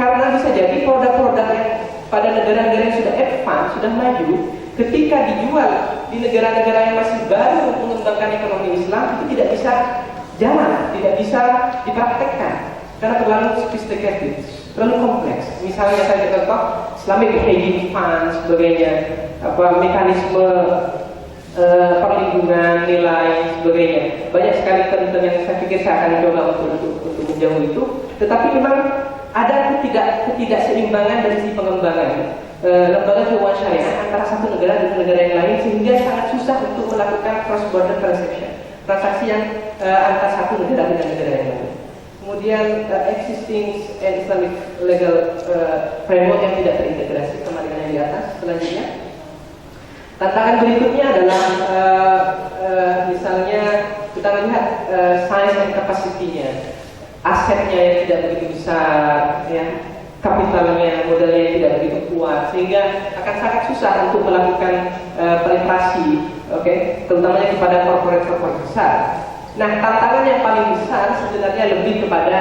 Karena bisa jadi produk-produk yang pada negara-negara yang sudah advance, sudah maju, ketika dijual di negara-negara yang masih baru mengembangkan ekonomi Islam, itu tidak bisa jalan, tidak bisa dipraktekkan karena terlalu sophisticated, terlalu kompleks. Misalnya saya contoh Islamic Hedging Fund, sebagainya, mekanisme perlindungan nilai, sebagainya. Banyak sekali term yang saya pikir saya akan coba untuk menjauh itu. Tetapi memang ada ketidakseimbangan dari sisi pengembangan lembaga keuangan syariah antara satu negara dengan negara yang lain, sehingga sangat susah untuk melakukan cross border transaction, transaksi yang antara satu negara dengan negara yang lain. Kemudian existing and Islamic legal framework yang tidak terintegrasi sama dengan yang di atas. Selanjutnya, tantangan berikutnya adalah misalnya kita melihat size and capacity-nya, asetnya yang tidak begitu besar, ya, kapitalnya, modalnya yang tidak begitu kuat, sehingga akan sangat susah untuk melakukan penetrasi, terutamanya kepada corporate besar. Nah, tantangan yang paling besar sebenarnya lebih kepada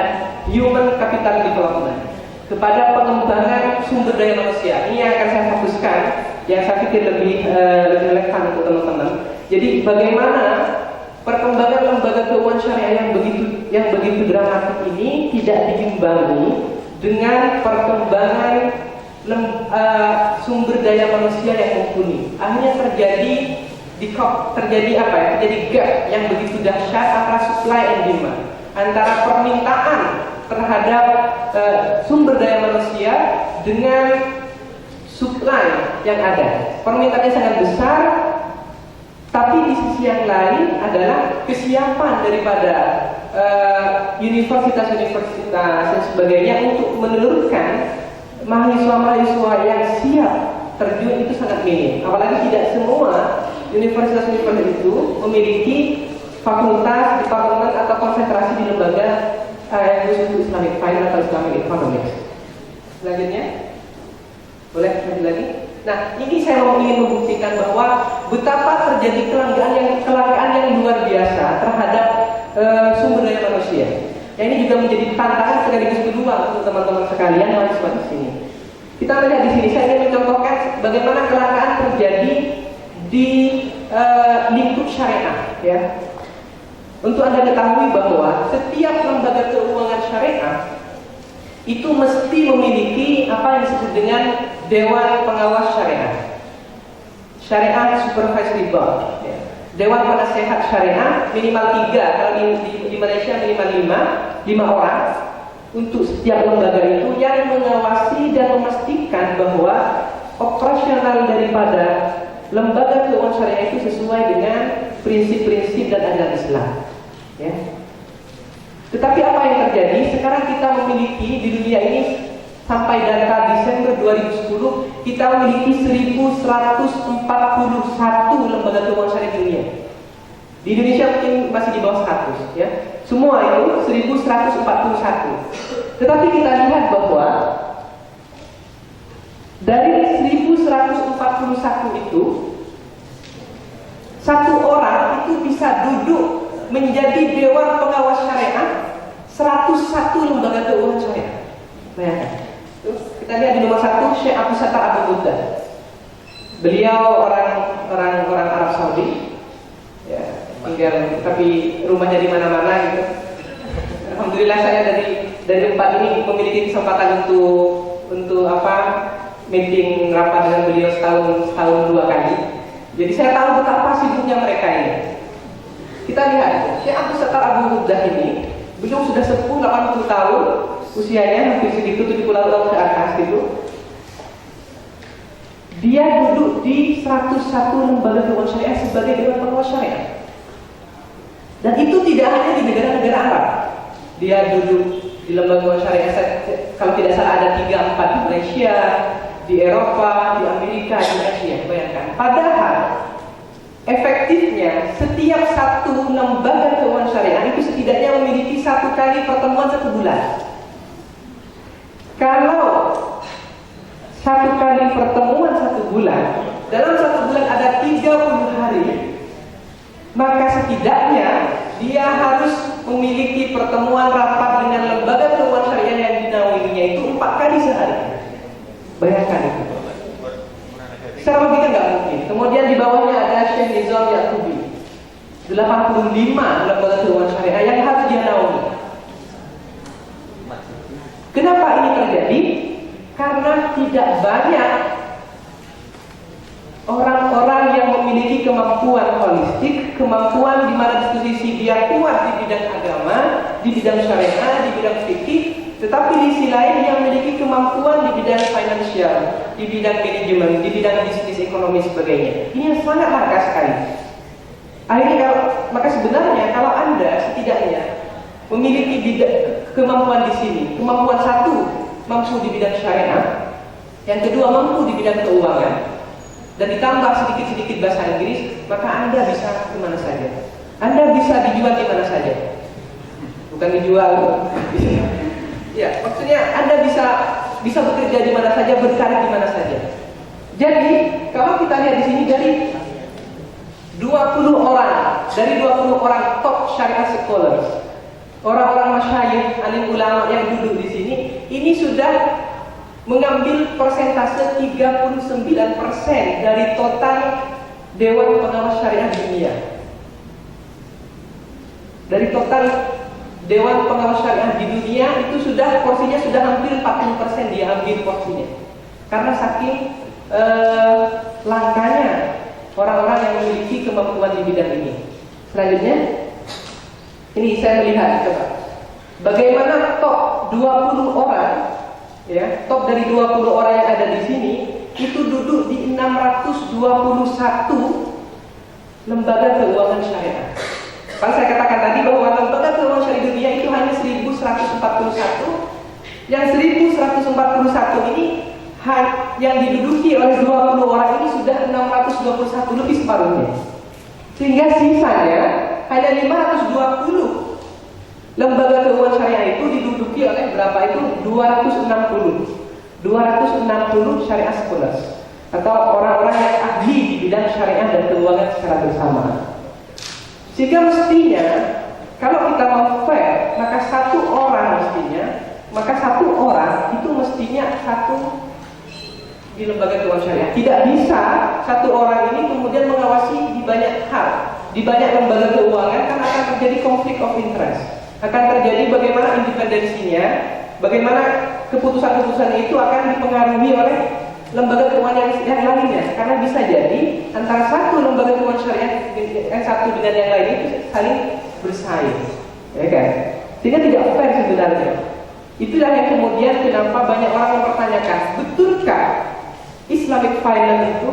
human capital development, kepada pengembangan sumber daya manusia. Ini yang akan saya fokuskan, yang saya pikir lebih relevan untuk teman-teman. Jadi bagaimana perkembangan lembaga keuangan syariah yang begitu dramatik ini tidak diimbangi dengan perkembangan sumber daya manusia yang mumpuni. Akhirnya terjadi terjadi gap yang begitu dahsyat antara supply and demand, antara permintaan terhadap sumber daya manusia dengan supply yang ada. Permintaannya sangat besar, tapi di sisi yang lain adalah kesiapan daripada universitas-universitas dan sebagainya untuk menelurkan mahasiswa-mahasiswa yang siap terjun itu sangat minim. Apalagi tidak semua universitas-universitas itu memiliki fakultas, departemen atau konsentrasi di lembaga yang khusus untuk Islamic Finance atau Islamic Economics. Selanjutnya, boleh lanjut lagi? Nah, ini saya ingin membuktikan bahwa betapa terjadi kelangkaan yang luar biasa terhadap sumber daya manusia. Ya, ini juga menjadi tantangan sekaligus kedua untuk teman-teman sekalian mahasiswa di sini. Kita lihat di sini, saya ingin mencontohkan bagaimana kelangkaan terjadi di lingkup syariah. Ya, untuk Anda ketahui bahwa setiap lembaga keuangan syariah itu mesti memiliki apa yang disebut dengan Dewan Pengawas Syariah, Syariah Supervisory Board, ya. Dewan Penasehat Syariah minimal 3, kalau di Malaysia minimal 5 orang untuk setiap lembaga itu yang mengawasi dan memastikan bahwa operasional daripada lembaga keuangan syariah itu sesuai dengan prinsip-prinsip dan ajaran Islam. Ya. Tetapi apa yang terjadi? Sekarang kita memiliki di dunia ini sampai data Desember 2010 kita memiliki 1141 lembaga keuangan syariah di dunia. Di Indonesia mungkin masih di bawah 100, ya. Semua itu 1141. Tetapi kita lihat bahwa dari 1141 itu satu orang itu bisa duduk menjadi Dewan Pengawas Syariah 101 lembaga keuangan syariah. Bayangkan. Kita lihat di nomor 1 Syekh Abu Sattar Abu Ghuddah. Beliau orang Arab Saudi. Ya, tinggal tapi rumahnya di mana-mana gitu. Alhamdulillah saya dari tempat ini memiliki kesempatan untuk meeting rapat dengan beliau setahun 2 kali. Jadi saya tahu betapa sibuknya mereka ini. Kita lihat Syekh Abu Sattar Abu Ghuddah ini, beliau sudah sepuh 80 tahun usianya, hampir segitu 70 tahun ke atas gitu. Dia duduk di 101 lembaga keuangan syariah sebagai Dewan Pengawas Syariah. Dan itu tidak hanya di negara-negara Arab. Dia duduk di lembaga keuangan syariah, kalau tidak salah ada 3-4 di Malaysia, di Eropa, di Amerika, di Asia. Bayangkan. Padahal efektifnya setiap satu lembaga keuangan syariah itu setidaknya memiliki 1 kali pertemuan 1 bulan. Kalau 1 kali pertemuan 1 bulan, dalam 1 bulan ada 30 hari, maka setidaknya dia harus memiliki pertemuan rapat dengan lembaga keuangan syariah yang dinaunginya itu 4 kali sehari. Bayangkan itu. Secara logika nggak mungkin. Kemudian di bawahnya ada Syekh Nizam Yaqubi, 85 lembaga keuangan syariah yang harus dia naungi. Kenapa ini terjadi? Karena tidak banyak orang-orang yang memiliki kemampuan holistik, kemampuan di mana diskusi dia kuat di bidang agama, di bidang syariah, di bidang fikih, tetapi di sisi lain yang memiliki kemampuan di bidang finansial, di bidang manajemen, di bidang bisnis ekonomi sebagainya. Ini yang sangat langka sekali. Akhirnya maka sebenarnya kalau Anda setidaknya memiliki kemampuan di sini, kemampuan satu mampu di bidang syariah, yang kedua mampu di bidang keuangan, dan ditambah sedikit-sedikit bahasa Inggris, maka Anda bisa kemana saja. Anda bisa dijual di mana saja. Bukan dijual. Ya, maksudnya Anda bisa bekerja di mana saja, berkarir di mana saja. Jadi, kalau kita lihat di sini dari 20 orang top syariah scholars, orang-orang masyayikh, alim ulama yang duduk di sini, ini sudah mengambil persentase 39% dari total Dewan Pengawas Syariah Dunia. Dari total Dewan Pengawas Syariah di dunia itu porsinya sudah hampir 40% dia ambil porsinya. Karena saking langkanya orang-orang yang memiliki kemampuan di bidang ini. Selanjutnya, ini saya melihat coba bagaimana top 20 orang, ya, top dari 20 orang yang ada di sini itu duduk di 621 lembaga keuangan syariah. Kalau saya katakan tadi bahwa lembaga keuangan syariah dunia itu hanya 1141, yang 1141 ini yang diduduki oleh 20 orang ini sudah 621, lebih separuhnya. Sehingga sisanya hanya 520 lembaga keuangan syariah itu diduduki oleh berapa itu? 260 syariah scholars atau orang-orang yang ahli di bidang syariah dan keuangan secara bersama. Sehingga mestinya kalau kita mau fair, maka satu orang itu mestinya satu di lembaga keuangan syariah. Tidak bisa satu orang ini kemudian mengawasi di banyak hal, di banyak lembaga keuangan, kan akan terjadi konflik of interest. Akan terjadi bagaimana independensinya, bagaimana keputusan-keputusan itu akan dipengaruhi oleh lembaga keuangan yang lainnya. Karena bisa jadi antara satu lembaga keuangan syariah yang satu dengan yang lain itu saling bersaing, ya kan? Sehingga tidak fair sebenarnya. Itulah yang kemudian kenapa banyak orang mempertanyakan, betulkah Islamic Finance itu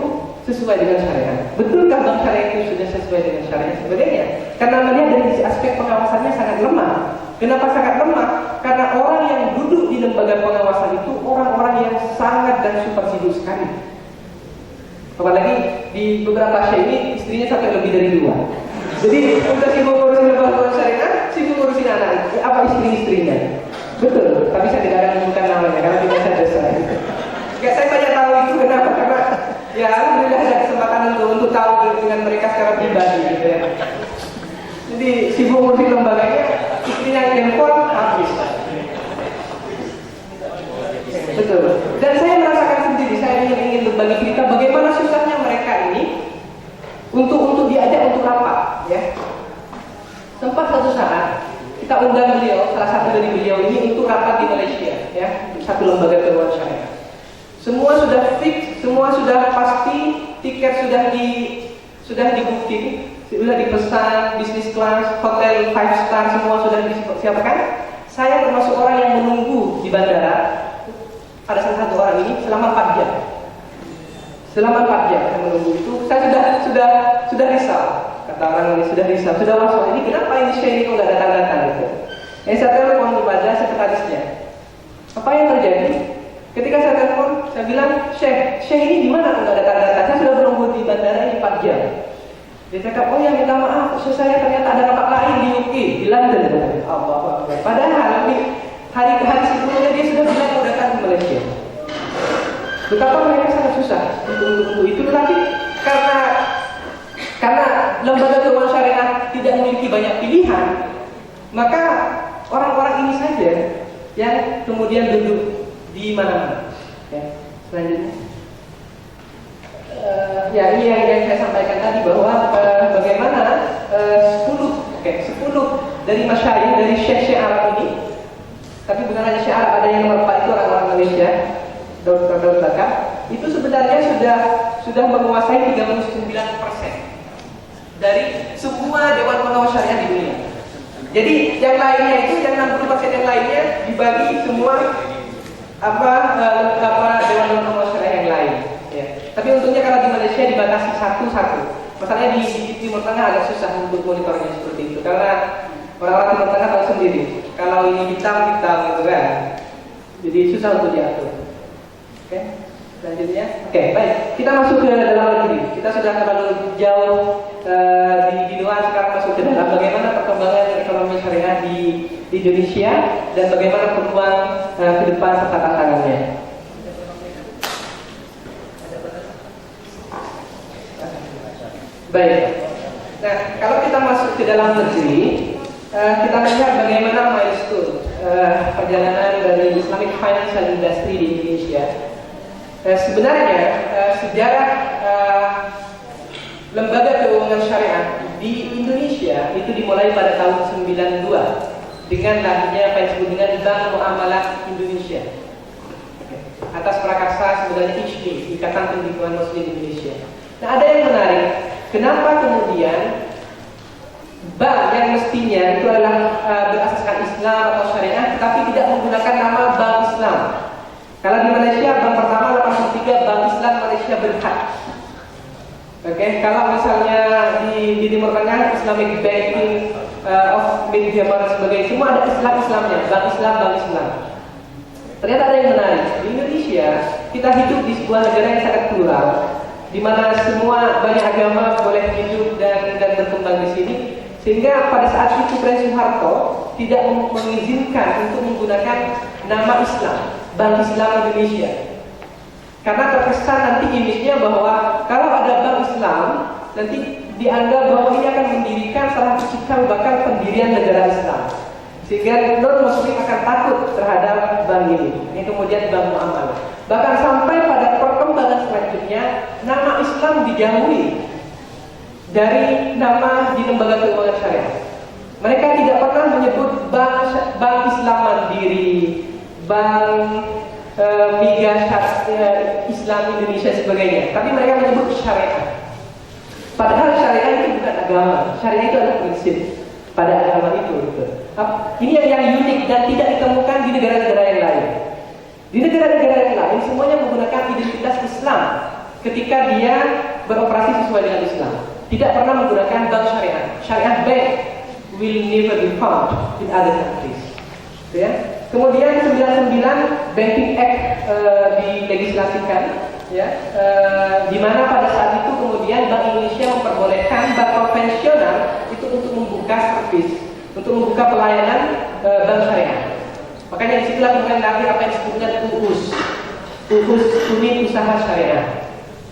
sesuai dengan syariah? Betulkah bank syariah itu sudah sesuai dengan syariah sebagainya? Karena melihat dari sisi aspek pengawasannya sangat lemah. Kenapa sangat lemah? Karena orang yang duduk di lembaga pengawasan itu orang-orang yang sangat dan super sibuk sekali. Apalagi di beberapa syekh ini istrinya sampai lebih dari 2. Jadi udah sibuk ngurusin lembaga keuangan syariah, sibuk ngurusin anak, apa istri-istrinya. Betul, tapi saya tidak akan menyebutkan namanya karena tidak saya dosa. Ya, saya banyak tahu itu kenapa? Karena ya alhamdulillah ada kesempatan untuk tahu dengan mereka secara pribadi gitu ya. Jadi sibuk ngurusin lembaganya, istrinya handphone habis. Betul. Dan saya merasakan sendiri, saya ingin berbagi cerita bagaimana susahnya mereka ini untuk diajak untuk rapat, ya. Sempat satu saat kita undang beliau, salah satu dari beliau ini untuk rapat di Malaysia, ya, satu lembaga keuangan syariah. Semua sudah fix, semua sudah pasti, tiket sudah di-booking, sudah dipesan, bisnis class, hotel 5 star, semua sudah disiapkan. Saya termasuk orang yang menunggu di bandara. Ada salah satu orang ini selama 4 jam. Selama 4 jam saya menunggu itu, saya sudah risau. Kata orang ini sudah risau, sudah was-was. Ini kenapa ini Syekh ini kok nggak datang-datang gitu? Saya telepon kepada sekretarisnya. Apa yang terjadi? Ketika saya telepon, saya bilang, Syekh ini di mana kok nggak datang-datang? Saya sudah menunggu di bandara ini 4 jam. Dia cakap, oh ya minta maaf, saya ternyata ada rapat lain di UK, di London. Allah. Padahal hari sebelumnya dia sudah bilang mau datang ke Malaysia. Betapa mereka sangat susah untuk itu, tetapi karena lembaga keuangan syariah tidak memiliki banyak pilihan, maka orang-orang ini saja yang kemudian duduk di mana-mana. Ya, selanjutnya. Ya, ini yang saya sampaikan tadi bahwa bagaimana 10 dari masyayikh dari syekh Arab ini, tapi bukan hanya syekh Arab, ada yang nomor 4 itu orang-orang Malaysia, Daud Bakar, itu sebenarnya sudah menguasai 39% dari semua dewan pengawas syariah di dunia. Jadi yang lainnya itu, yang 60% yang lainnya dibagi semua dewan pengawas syariah yang lain. Ya. Tapi untungnya kalau di Malaysia dibatasi satu-satu. Masalahnya di Timur Tengah agak susah untuk monitornya seperti itu, karena orang-orang Timur Tengah tahu sendiri, kalau ini hitam gitu kan, jadi susah untuk diatur. Oke, selanjutnya. Oke, baik. Kita masuk ke dalam negeri. Kita sudah terlalu jauh di luar, sekarang masuk ke dalam. Bagaimana perkembangan ekonomi syariah di Indonesia dan bagaimana peluang ke depan serta tantangannya. Baik. Nah, kalau kita masuk ke dalam negeri, kita melihat bagaimana milestone perjalanan dari Islamic Financial Industry di Indonesia. Sebenarnya sejarah lembaga keuangan syariah di Indonesia itu dimulai pada tahun 92 dengan lahirnya apa yang disebut dengan Bank Muamalah Indonesia, atas prakarsa sebenarnya ISMI, Ikatan Pembimbingan Muslim Indonesia. Nah, ada yang menarik, kenapa kemudian bank yang mestinya itu adalah berasaskan Islam atau syariah, tetapi tidak menggunakan nama Bank Islam. Kalau di Malaysia, bank pertama 83 Bank Islam Malaysia Berhad. Oke, kalau misalnya di Timur Tengah Islamic Banking of Myanmar dan sebagainya, semua ada Islamnya, Bank Islam. Ternyata ada yang menarik. Di Indonesia, kita hidup di sebuah negara yang sangat plural, di mana semua banyak agama boleh hidup dan berkembang di sini. Sehingga pada saat itu Presiden Soeharto tidak mengizinkan untuk menggunakan nama Islam, Bank Islam Indonesia. Karena terkesan nanti image-nya bahwa kalau ada Bank Islam, nanti dianggap bahwa ini akan mendirikan salah satu cikal bakal pendirian negara Islam. Sehingga non-muslim akan takut terhadap bank ini. Ini kemudian Bank Muamalah. Bahkan sampai pada perkembangan selanjutnya, nama Islam dijauhi dari nama di lembaga keuangan syariah. Mereka tidak pernah menyebut bank Islam Mandiri, bank migas Islam Indonesia sebagainya, tapi mereka menyebut syariah. Padahal syariah itu bukan agama, syariah itu adalah prinsip pada agama itu. Ini yang unik dan tidak ditemukan di negara-negara yang lain. Di negara-negara yang lain semuanya menggunakan identitas Islam ketika dia beroperasi sesuai dengan Islam. Tidak pernah menggunakan bank syariah. Syariah bank will never be found in other countries. Ya. Kemudian 99 Banking Act dilegislasikan, ya, di mana pada saat itu kemudian Bank Indonesia memperbolehkan bank konvensional itu untuk membuka servis, untuk membuka pelayanan bank syariah. Makanya disitulah kemudian lahir apa yang disebut dengan UUS, Unit Usaha Syariah,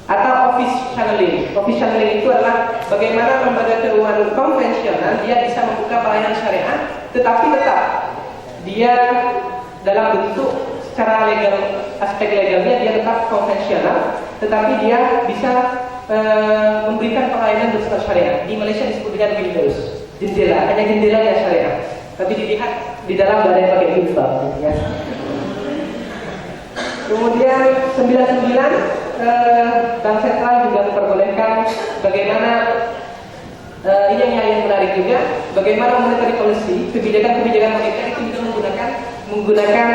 atau office channeling. Office channeling itu adalah bagaimana lembaga keuangan konvensional dia bisa membuka pelayanan syariah, tetapi tetap dia dalam bentuk secara legal, aspek legalnya dia tetap konvensional, tetapi dia bisa memberikan pelayanan bersifat syariah. Di Malaysia disebut dengan windows, jendela, hanya jendelanya syariah, tapi dilihat di dalam ada yang pakai jilbab, ya. Kemudian 99 Bank Sentral juga memperbolehkan bagaimana ini yang menarik juga, bagaimana monetary policy, kebijakan moneter itu juga menggunakan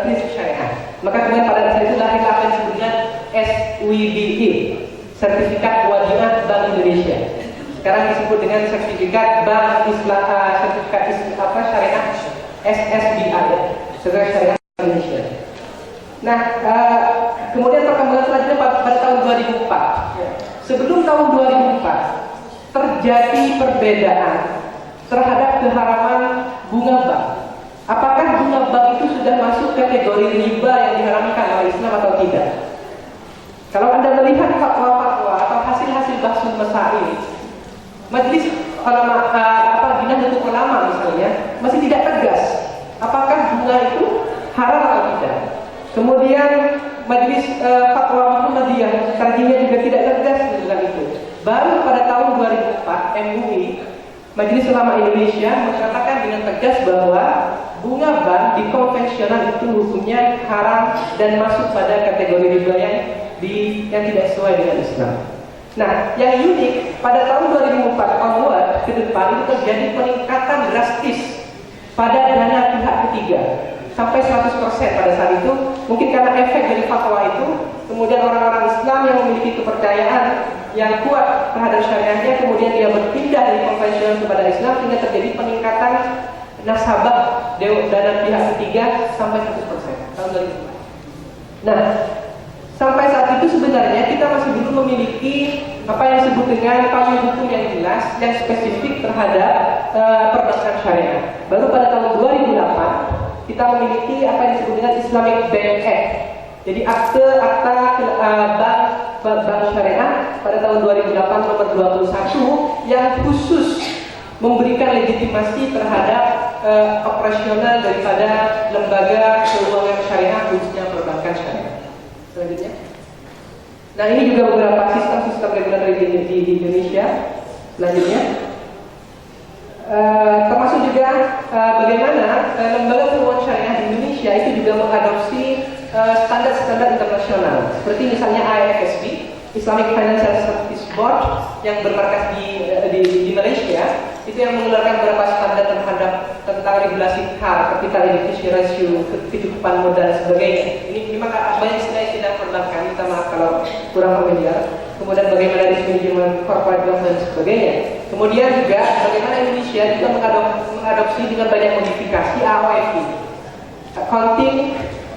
prinsip syariah. Maka kemudian pada saat itu lahirlah apa yang disebut dengan SWBI, Sertifikat Wadiah Bank Indonesia. Sekarang disebut dengan Sertifikat Bank Islam, Syariah SSBI, Sertifikat Syariah Indonesia. Nah, kemudian perkembangan selanjutnya pada tahun 2004. Sebelum tahun 2004 terjadi perbedaan terhadap keharaman bunga bank. Apakah bunga bank itu sudah masuk kategori riba yang diharamkan oleh Islam atau tidak? Kalau Anda melihat fatwa-fatwa atau hasil-hasil bahsul masail, Majelis Ulama Nahdlatul Ulama misalnya masih tidak tegas apakah bunga itu haram atau tidak. Kemudian Majelis Fatwa Muhammadiyah tarjinya juga tidak tegas dengan itu. Baru pada tahun 2004 MUI, Majelis Ulama Indonesia mengatakan dengan tegas bahwa bunga bank di konvensional itu hukumnya haram dan masuk pada kategori riba yang tidak sesuai dengan Islam. Nah, yang unik pada tahun 2004 onward ke depan itu terjadi peningkatan drastis pada dana pihak ketiga sampai 100% pada saat itu. Mungkin karena efek dari fatwa itu, kemudian orang-orang Islam yang memiliki kepercayaan yang kuat terhadap syariahnya, kemudian dia berpindah dari konvensional kepada Islam, sehingga terjadi peningkatan nasabah dana pihak ketiga sampai 100% tahun 2004. Nah, sampai saat itu sebenarnya kita masih belum memiliki apa yang disebut dengan payung hukum yang jelas, yang spesifik terhadap perbankan syariah. Baru pada tahun 2008 kita memiliki apa yang disebut dengan Islamic Bank Act. Jadi akta bank syariah pada tahun 2008 nomor 21 yang khusus memberikan legitimasi terhadap operasional daripada lembaga keuangan syariah, khususnya perbankan syariah. Selanjutnya, nah ini juga beberapa sistem regulator di Indonesia. Selanjutnya, termasuk juga bagaimana lembaga keuangan syariah di Indonesia itu juga mengadopsi standar-standar internasional, seperti misalnya IFSB, Islamic Financial Services Board, yang bermarkas di Malaysia, itu yang mengeluarkan beberapa standar terhadap tentang regulasi CAR, capital adequacy ratio, kecukupan modal dan sebagainya. Ini memang banyak istilah-istilah perbankan, minta maaf kalau kurang familiar. Kemudian bagaimana risk management, corporate governance dan sebagainya. Kemudian juga bagaimana Indonesia juga mengadopsi dengan banyak modifikasi AOFI, Accounting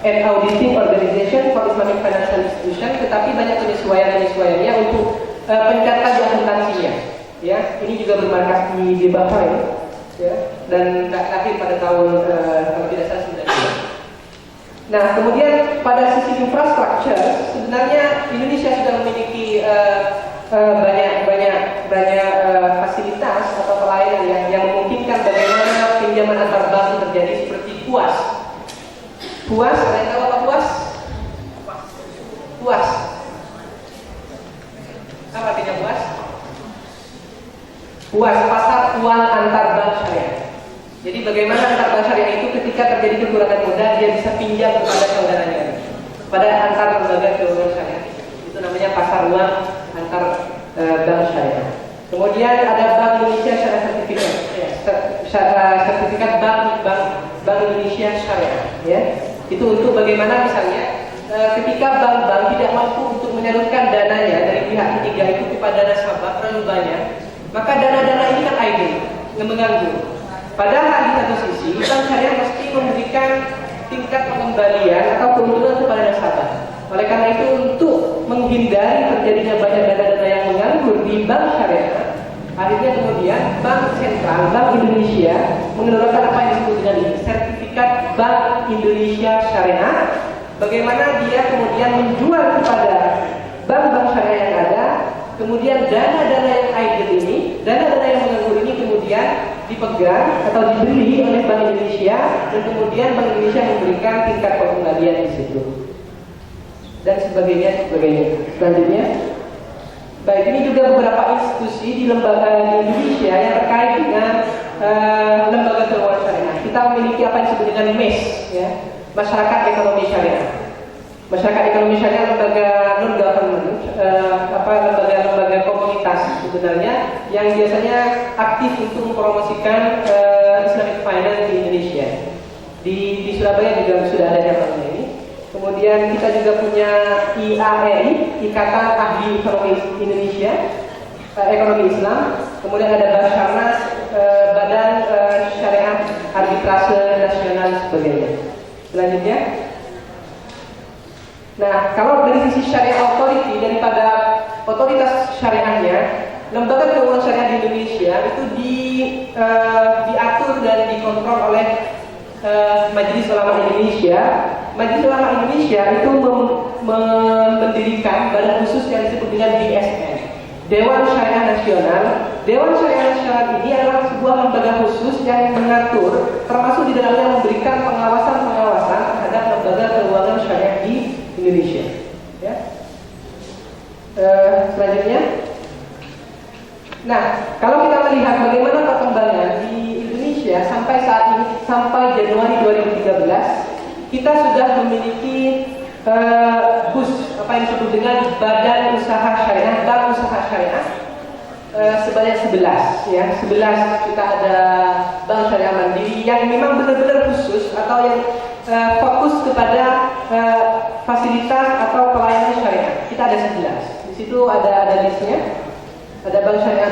and Auditing Organization for Islamic Financial Institution, tetapi banyak penyesuaiannya untuk pencatatan di akuntansinya. Ya, ini juga bermarkas di Bahrain, ya, dan lahir pada tahun kalau tidak salah 19. Nah, kemudian pada sisi infrastruktur, sebenarnya Indonesia sudah memiliki banyak fasilitas atau pelayanan yang memungkinkan bagaimana pinjaman antar bank terjadi, seperti PUAS. PUAS, ada yang tahu apa PUAS? PUAS. Apa artinya PUAS? PUAS, pasar uang antar bank syariah. Jadi bagaimana antar bank syariah itu ketika terjadi kekurangan modal, dia bisa pinjam kepada saudaranya, pada antar lembaga keuangan syariah. Itu namanya pasar uang antar bank syariah. Kemudian ada Bank Indonesia Syariah Sertifikat, sertifikat Bank Indonesia Syariah. Ya, itu untuk bagaimana misalnya ketika bank-bank tidak mampu untuk menyalurkan dananya dari pihak ketiga itu kepada nasabah terlalu banyak, maka dana-dana ini kan idle, mengganggu. Padahal di satu sisi, bank syariah mesti memberikan tingkat pengembalian atau keuntungan kepada nasabah. Oleh karena itu, untuk menghindari terjadinya banyak dana-dana yang menganggur di bank syariah, akhirnya kemudian Bank Sentral, Bank Indonesia mengeluarkan apa yang disebut dengan sertifikat Bank Indonesia Syariah. Bagaimana dia kemudian menjual kepada bank-bank syariah yang ada. Kemudian dana-dana yang idle ini, dana-dana yang menganggur ini kemudian dipegang atau dibeli oleh Bank Indonesia, dan kemudian Bank Indonesia memberikan tingkat pengembalian di situ dan sebagainya. Selanjutnya, baik, ini juga beberapa institusi di lembaga di Indonesia yang terkait dengan lembaga keuangan syariah. Kita memiliki apa yang disebut dengan MES, ya, Masyarakat Ekonomi Syariah. Masyarakat Ekonomi Syariah lembaga non-government, lembaga komunitas sebenarnya yang biasanya aktif untuk mempromosikan Islamic Finance di Indonesia. Di Surabaya juga sudah ada cabangnya ini. Kemudian kita juga punya IAEI, Ikatan Ahli Ekonomi Indonesia, Ekonomi Islam. Kemudian ada Basarnas, Badan Syariah Arbitrase Nasional dan sebagainya. Selanjutnya, nah, kalau dari sisi syariah authority, daripada otoritas syariahnya, lembaga keuangan syariah di Indonesia itu diatur dan dikontrol oleh Majelis Ulama Indonesia. Majelis Ulama Indonesia itu mendirikan badan khusus yang disebut dengan DSN, Dewan Syariah Nasional. Dewan Syariah Nasional ini adalah sebuah lembaga khusus yang mengatur, termasuk di dalamnya memberikan pengawasan terhadap lembaga lembaga keuangan syariah di Indonesia. Ya. Selanjutnya, nah kalau kita melihat bagaimana perkembangan di Indonesia sampai saat ini, sampai Januari 2013, kita sudah memiliki BUS, apa yang disebut dengan Badan Usaha Syariah, Bank Usaha Syariah, sebanyak 11 ya, 11. Kita ada Bank Syariah Mandiri yang memang benar-benar khusus atau yang fokus kepada fasilitas atau pelayanan syariah. Kita ada 11. Di situ ada listnya. Ada Bank Syariah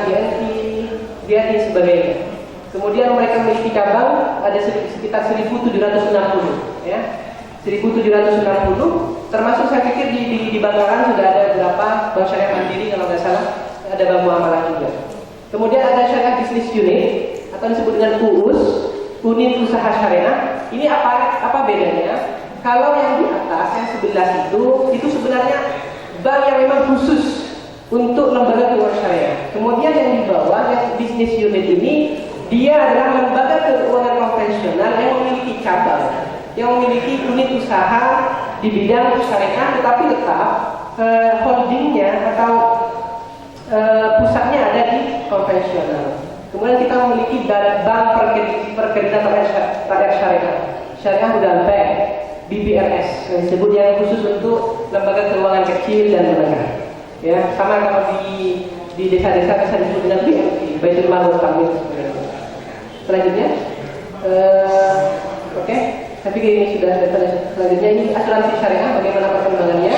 BNI sebagainya. Kemudian mereka memiliki cabang ada sekitar 1.760 ya. 1.760, termasuk saya pikir di Bangkalan sudah ada beberapa Bank Syariah Mandiri kalau nggak salah, ada Bank Muamalah juga. Kemudian ada Syariah Business Unit atau disebut dengan UUS, Unit Usaha Syariah. Ini apa bedanya? Kalau yang di atas yang 11 itu sebenarnya bank yang memang khusus untuk lembaga keuangan syariah. Kemudian yang di bawah yang Business Unit ini dia adalah lembaga keuangan konvensional yang memiliki cabang, yang memiliki unit usaha di bidang syariah, tetapi tetap holdingnya atau pusatnya ada di konvensional. Kemudian kita memiliki bank perkreditan rakyat syariah Hudal Bank, BBRS, yang disebut yang khusus untuk lembaga keuangan kecil dan menengah. Ya, sama kalau di desa-desa bisa disebut dengan BMT, Baitul Mal wal Tamkin. Selanjutnya, oke. Saya pikir ini sudah selanjutnya ini asuransi syariah, bagaimana perkembangannya.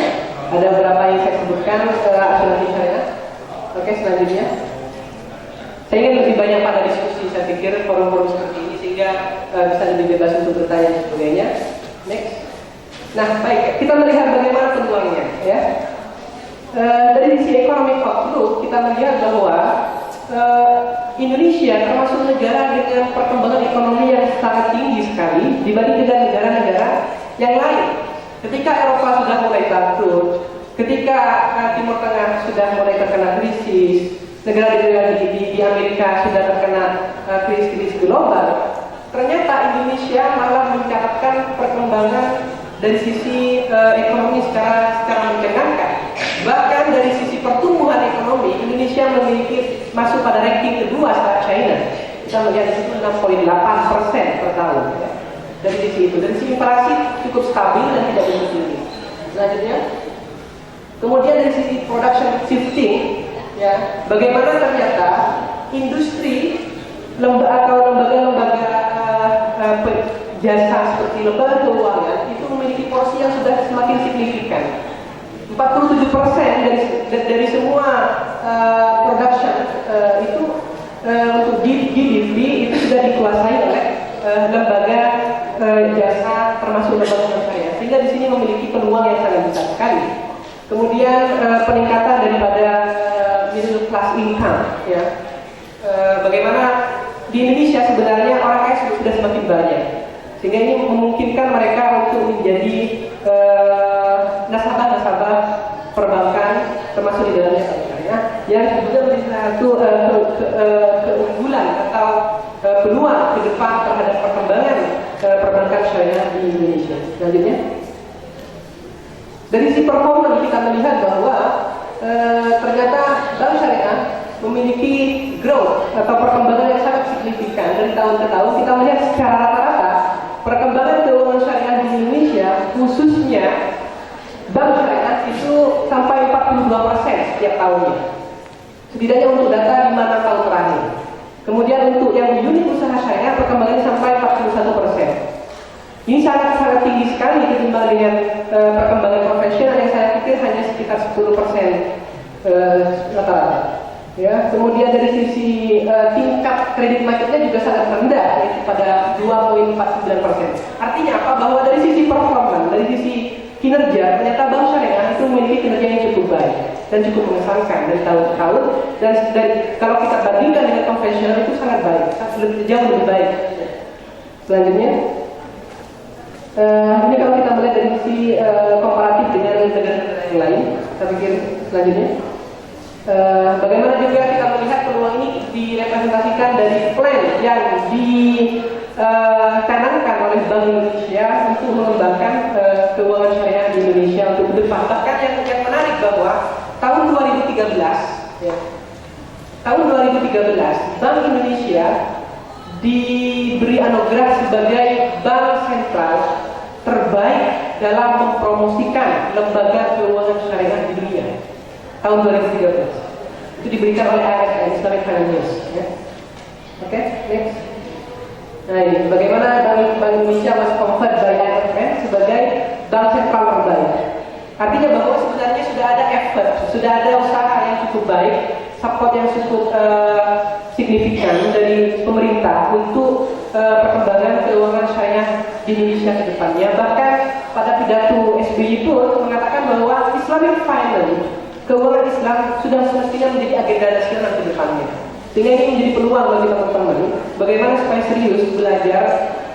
Ada beberapa yang saya sebutkan asuransi syariah. Oke, selanjutnya. Saya ingin lebih banyak pada diskusi, saya pikir forum-forum seperti ini sehingga bisa lebih bebas untuk bertanya dan sebagainya. Next. Nah, baik, kita melihat bagaimana peluangnya ya. Dari sisi ekonomi outlook kita melihat bahwa Indonesia termasuk negara dengan perkembangan ekonomi yang sangat tinggi sekali dibanding dengan negara-negara yang lain. Ketika Eropa sudah mulai bangkrut, ketika Timur Tengah sudah mulai terkena krisis, negara-negara di Amerika sudah terkena krisis global, ternyata Indonesia malah mencatatkan perkembangan dari sisi ekonomi secara mencengangkan. Bahkan dari sisi pertumbuhan ekonomi, Indonesia masuk pada ranking kedua setelah China. Kita melihat di situ 6,8% per tahun. Ya. Dari sisi itu, dari sisi inflasi cukup stabil dan tidak begitu tinggi. Selanjutnya, kemudian dari sisi production shifting, ya, bagaimana ternyata industri atau lembaga-lembaga jasa seperti lembaga keuangan itu memiliki porsi yang sudah semakin signifikan. 47% dari semua production itu untuk GDP itu sudah dikuasai oleh lembaga jasa termasuk lembaga syariah, sehingga di sini memiliki peluang yang sangat besar sekali. Kemudian peningkatan daripada middle class income, ya. Bagaimana di Indonesia sebenarnya orang kaya sudah semakin banyak, sehingga ini memungkinkan mereka untuk menjadi nasabah-nasabah perbankan termasuk di dalamnya syariah, yang juga menjadi satu keunggulan atau peluang ke depan terhadap perkembangan perbankan syariah di Indonesia. Selanjutnya, dari sisi performa kita melihat bahwa ternyata bank syariah memiliki growth atau perkembangan yang sangat signifikan dari tahun ke tahun. Kita melihat secara rata-rata perkembangan keuangan syariah di Indonesia, khususnya bank syariah itu sampai 42% setiap tahunnya. Setidaknya untuk data 5 tahun terakhir. Kemudian untuk yang unit usaha syariah perkembangannya sampai 41%. Ini sangat tinggi sekali ketimbang dengan perkembangan konvensional yang saya pikir hanya sekitar 10% rata-rata. Ya, kemudian dari sisi tingkat kredit macetnya juga sangat rendah, yaitu pada 2,49%. Artinya apa? Bahwa dari sisi performa, dari sisi kinerja, ternyata bank syariah itu memiliki kinerja yang cukup baik dan cukup mengesankan dari tahun ke tahun. Dan kalau kita bandingkan dengan konvensional itu sangat baik, jauh lebih baik. Selanjutnya, ini kalau kita melihat dari sisi komparatif dengan negara-negara yang lain, saya pikir selanjutnya. Bagaimana juga kita melihat peluang ini direpresentasikan dari plan yang dicanangkan oleh Bank Indonesia untuk mengembangkan keuangan syariah di Indonesia untuk ke depan. Bahkan yang menarik bahwa tahun 2013, ya, tahun 2013 Bank Indonesia diberi anugerah sebagai bank sentral terbaik dalam mempromosikan lembaga keuangan syariah di dunia. Tahun 2013 itu diberikan oleh IFN, Islamic Finance News. Ya. Oke, next. Nah ini bagaimana Bank Indonesia was conferred by IFN sebagai bank sentral terbaik. Artinya bahwa sebenarnya sudah ada effort, sudah ada usaha yang cukup baik, support yang cukup signifikan dari pemerintah untuk perkembangan keuangan syariah di Indonesia ke depannya. Bahkan pada pidato SBY pun mengatakan bahwa Islamic Finance, keuangan Islam sudah semestinya menjadi agenda nasional ke depannya. Sehingga ini menjadi peluang bagi teman-teman bagaimana supaya serius belajar,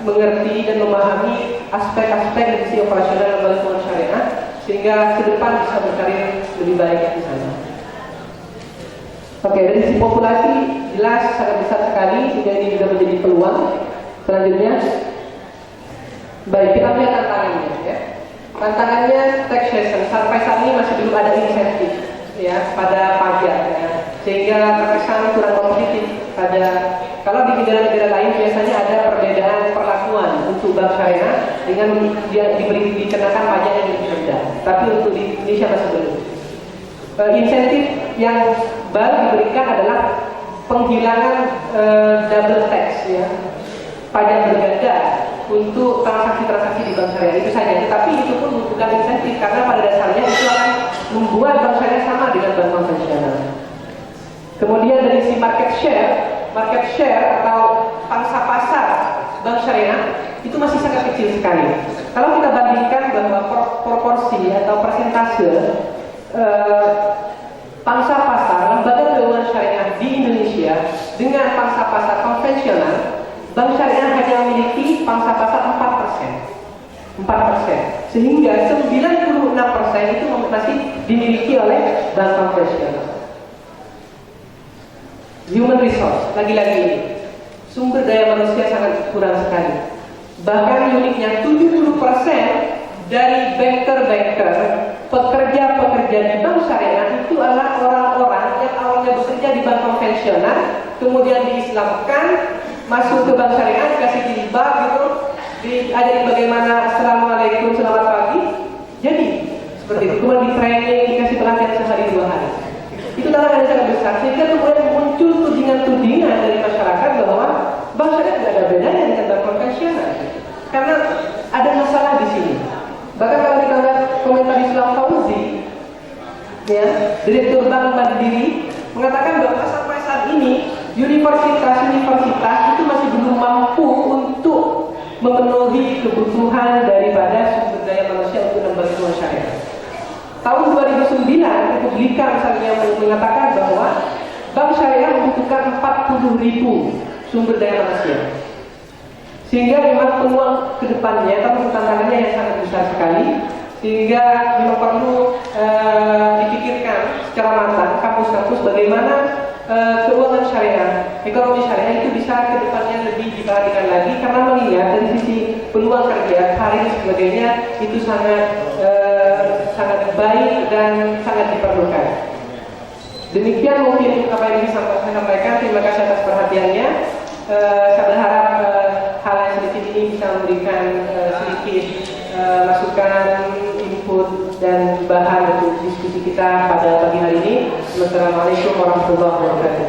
mengerti dan memahami aspek-aspek dari sisi operasional lembaga keuangan syariah sehingga ke depan bisa berkarir lebih baik di sana. Oke, dari sisi populasi jelas sangat besar sekali sehingga ini juga menjadi peluang. Selanjutnya, baik kita lihat tantangannya. Ya. Tantangannya taxation sampai saat ini masih belum ada insentif ya pada pajak ya. Sehingga terkesan kurang kompetitif pada kalau di negara-negara lain biasanya ada perbedaan perlakuan untuk bank syariah dengan dia dikenakan pajak yang lebih rendah. Tapi untuk di Indonesia masih belum. Insentif yang baru diberikan adalah penghilangan double tax ya, pajak berganda untuk transaksi-transaksi di bank syariah itu saja. Tetapi itu pun bukan insentif karena pada dasarnya itu akan membuat bank syariah sama dengan bank konvensional. Kemudian dari si market share atau pangsa pasar bank syariah itu masih sangat kecil sekali. Kalau kita bandingkan bahwa proporsi atau persentase pangsa pasar lembaga keuangan syariah di Indonesia dengan pangsa pasar konvensional, bank syariah hanya memiliki pangsa pasar 4%. Sehingga 96% itu masih dimiliki oleh bank konvensional. Human resource, lagi-lagi ini sumber daya manusia sangat kurang sekali. Bahkan uniknya 70% dari banker-banker, pekerja-pekerja di bank syariah itu adalah orang-orang yang awalnya bekerja di bank konvensional, kemudian diislamkan, masuk ke bank syariah, dikasih jilbab gitu, diajari bagaimana assalamualaikum, selamat pagi. Jadi seperti itu, kemudian di training, dikasih pelatihan sehari 2 hari. Itu tantangan yang sangat besar, sehingga kemudian muncul tudingan-tudingan dari masyarakat bahwa bank syariah tidak ada bedanya dengan bank konvensional, karena ada masalah di sini. Bahkan kalau kita lihat komentar Islam Fauzi, ya, Direktur Bank Mandiri mengatakan bahwa sampai saat ini universitas itu masih belum mampu untuk memenuhi kebutuhan daripada sumber daya manusia untuk lembaga keuangan syariah. Tahun 2009, Republika misalnya mengatakan bahwa bank syariah membutuhkan 40.000 sumber daya manusia. Sehingga memang peluang ke depannya, tapi tantangannya yang sangat besar sekali, sehingga memang perlu dipikirkan secara matang kampus-kampus bagaimana keuangan syariah, ekonomi syariah itu bisa ke depannya lebih diperhatikan lagi, karena mengingat dari sisi peluang kerja, karir dan sebagainya itu sangat baik dan sangat diperlukan. Demikian mungkin apa yang bisa saya sampaikan. Terima kasih atas perhatiannya. Saya berharap hal yang sedikit ini bisa memberikan sedikit masukan, input dan bahan untuk diskusi kita pada pagi hari ini. Wassalamualaikum warahmatullahi wabarakatuh.